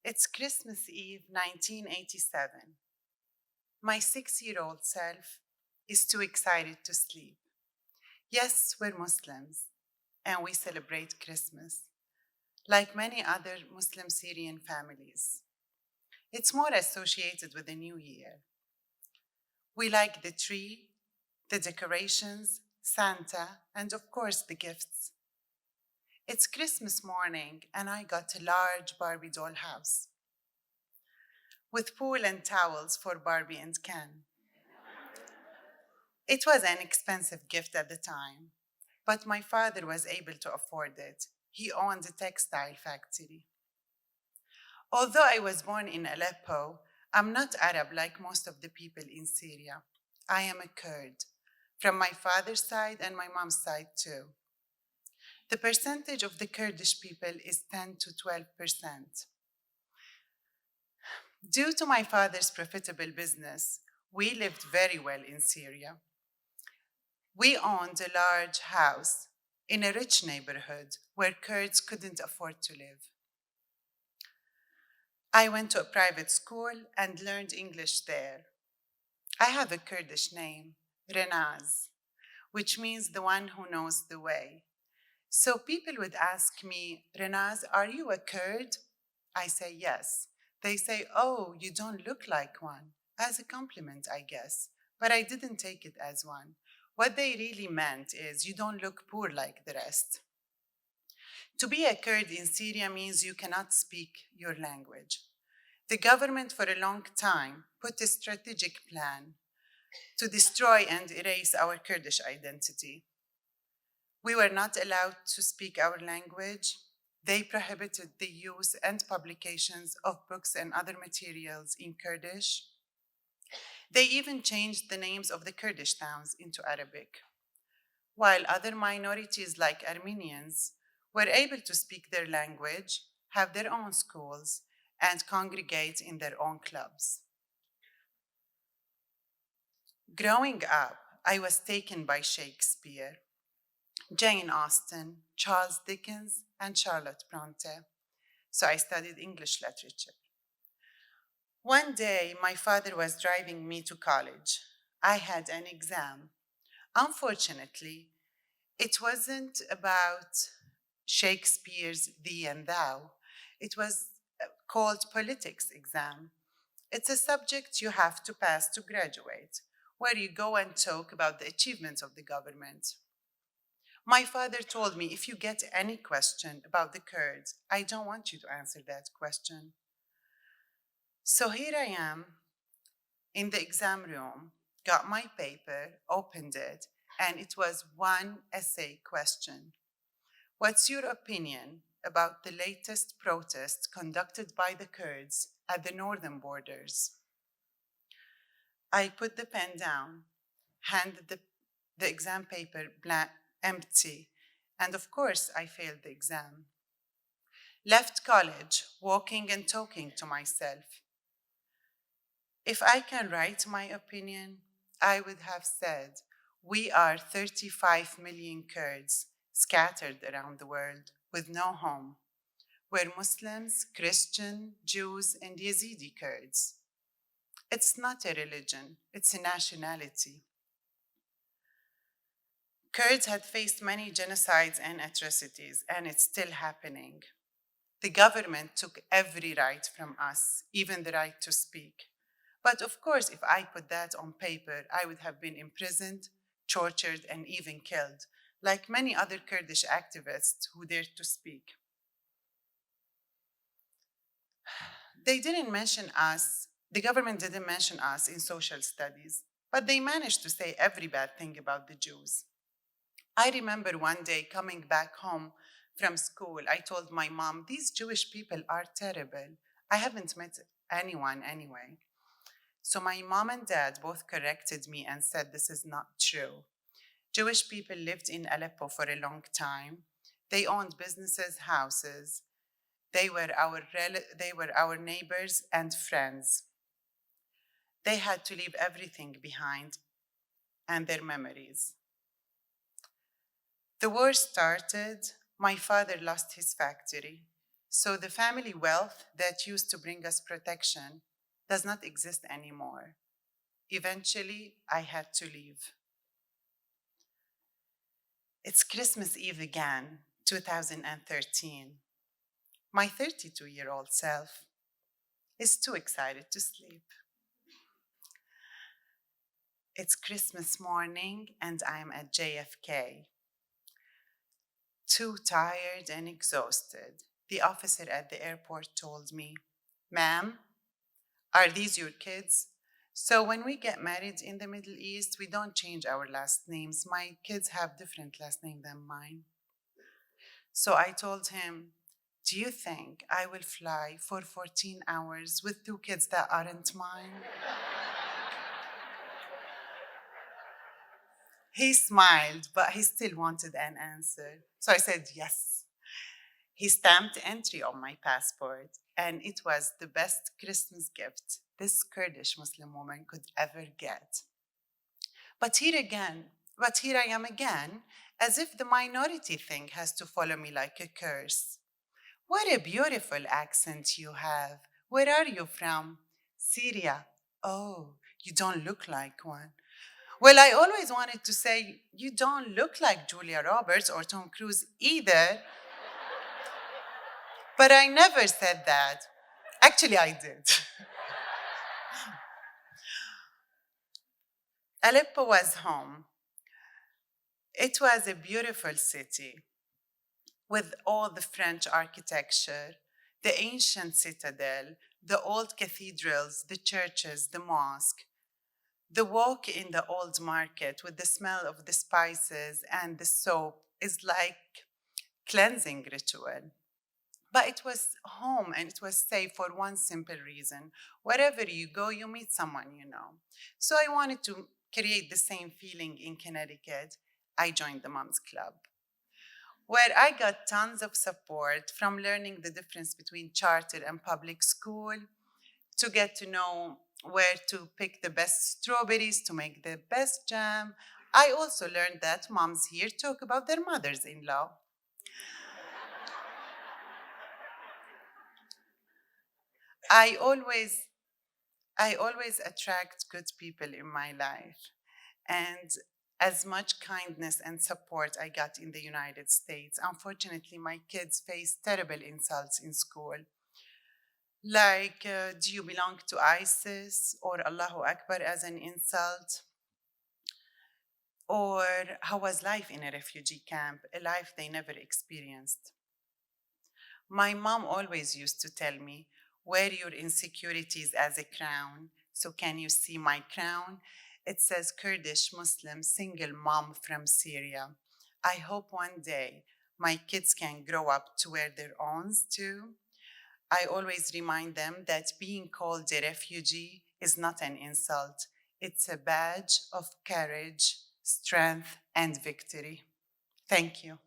It's Christmas Eve, 1987. My 6-year-old self is too excited to sleep. Yes, we're Muslims, and we celebrate Christmas, like many other Muslim Syrian families. It's more associated with the New Year. We like the tree, the decorations, Santa, and of course the gifts. It's Christmas morning, and I got a large Barbie doll house with pool and towels for Barbie and Ken. It was an expensive gift at the time, but my father was able to afford it. He owned a textile factory. Although I was born in Aleppo, I'm not Arab like most of the people in Syria. I am a Kurd, from my father's side and my mom's side too. The percentage of the Kurdish people is 10 to 12%. Due to my father's profitable business, we lived very well in Syria. We owned a large house in a rich neighborhood where Kurds couldn't afford to live. I went to a private school and learned English there. I have a Kurdish name, Rinaz, which means the one who knows the way. So people would ask me, Rinaz, are you a Kurd? I say yes. They say, oh, you don't look like one. As a compliment, I guess. But I didn't take it as one. What they really meant is you don't look poor like the rest. To be a Kurd in Syria means you cannot speak your language. The government for a long time put a strategic plan to destroy and erase our Kurdish identity. We were not allowed to speak our language. They prohibited the use and publications of books and other materials in Kurdish. They even changed the names of the Kurdish towns into Arabic, while other minorities like Armenians were able to speak their language, have their own schools, and congregate in their own clubs. Growing up, I was taken by Shakespeare, Jane Austen, Charles Dickens, and Charlotte Bronte, so I studied English literature. One day, my father was driving me to college. I had an exam. Unfortunately, it wasn't about Shakespeare's Thee and Thou. It was called politics exam. It's a subject you have to pass to graduate, where you go and talk about the achievements of the government. My father told me, if you get any question about the Kurds, I don't want you to answer that question. So here I am in the exam room, got my paper, opened it, and it was one essay question. What's your opinion about the latest protest conducted by the Kurds at the northern borders? I put the pen down, handed the exam paper empty, and of course I failed the exam. Left college, walking and talking to myself. If I can write my opinion, I would have said, we are 35 million Kurds scattered around the world with no home. We're Muslims, Christian, Jews, and Yazidi Kurds. It's not a religion, it's a nationality. Kurds had faced many genocides and atrocities, and it's still happening. The government took every right from us, even the right to speak. But of course, if I put that on paper, I would have been imprisoned, tortured, and even killed, like many other Kurdish activists who dared to speak. The government didn't mention us in social studies, but they managed to say every bad thing about the Jews. I remember one day coming back home from school, I told my mom, these Jewish people are terrible. I haven't met anyone anyway. So my mom and dad both corrected me and said this is not true. Jewish people lived in Aleppo for a long time. They owned businesses, houses. They were our neighbors and friends. They had to leave everything behind and their memories. The war started. My father lost his factory. So the family wealth that used to bring us protection does not exist anymore. Eventually, I had to leave. It's Christmas Eve again, 2013. My 32-year-old self is too excited to sleep. It's Christmas morning and I'm at JFK, too tired and exhausted. The officer at the airport told me, "Ma'am, are these your kids?" So when we get married in the Middle East, we don't change our last names. My kids have different last name than mine. So I told him, "Do you think I will fly for 14 hours with two kids that aren't mine?" He smiled, but he still wanted an answer. So I said yes. He stamped entry on my passport, and it was the best Christmas gift this Kurdish Muslim woman could ever get. But here again, but here I am again, as if the minority thing has to follow me like a curse. "What a beautiful accent you have. Where are you from?" "Syria." "Oh, you don't look like one." Well, I always wanted to say, "You don't look like Julia Roberts or Tom Cruise either," but I never said that. Actually, I did. Aleppo was home. It was a beautiful city with all the French architecture, the ancient citadel, the old cathedrals, the churches, the mosque. The walk in the old market with the smell of the spices and the soap is like cleansing ritual. But it was home and it was safe for one simple reason. Wherever you go, you meet someone you know. So I wanted to create the same feeling in Connecticut. I joined the Moms Club, where I got tons of support from learning the difference between charter and public school, to get to know where to pick the best strawberries to make the best jam. I also learned that moms here talk about their mothers in law. I always I always attract good people in my life. And as much kindness and support I got in the United States, unfortunately, my kids face terrible insults in school. Like, "Do you belong to ISIS?" or "Allahu Akbar" as an insult. Or "How was life in a refugee camp?" A life they never experienced. My mom always used to tell me, "Wear your insecurities as a crown." So can you see my crown? It says Kurdish Muslim single mom from Syria. I hope one day my kids can grow up to wear their own too. I always remind them that being called a refugee is not an insult. It's a badge of courage, strength, and victory. Thank you.